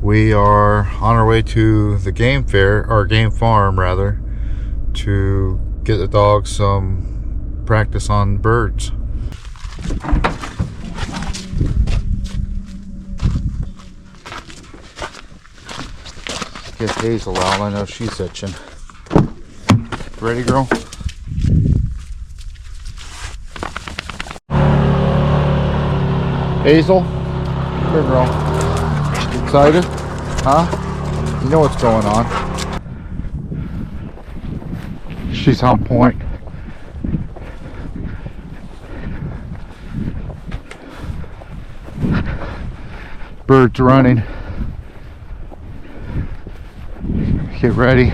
We are on our way to the game fair, or game farm rather, to get the dogs some practice on birds. Get Hazel out, I know she's itching. Ready, girl? Hazel? Here, girl. Excited? Huh? You know what's going on. She's on point. Birds running. Get ready.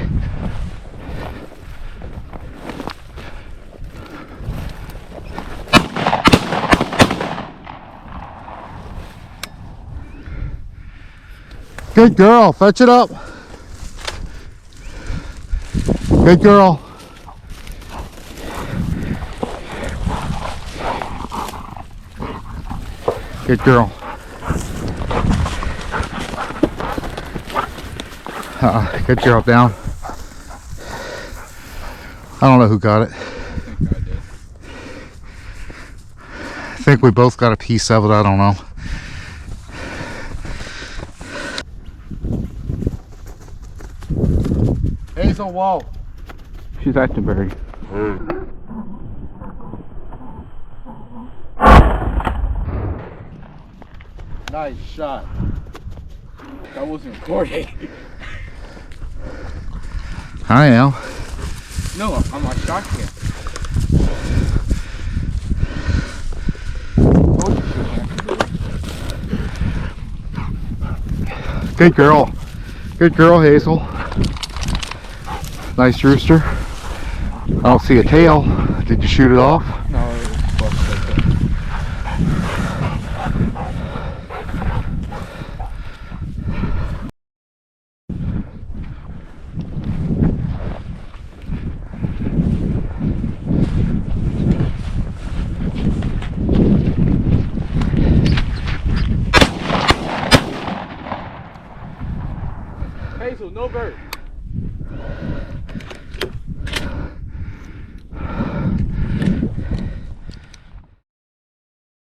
Good girl, fetch it up. Good girl. Good girl. Good girl, down. I don't know who got it. I think I did. I think we both got a piece of it, I don't know. Hazel, whoa. She's acting very. Nice shot. That wasn't recording. I am. No, I'm not shocking it. Good girl. Good girl, Hazel. Nice rooster. I don't see a tail. Did you shoot it off? No, it was supposed to. Hazel, no bird.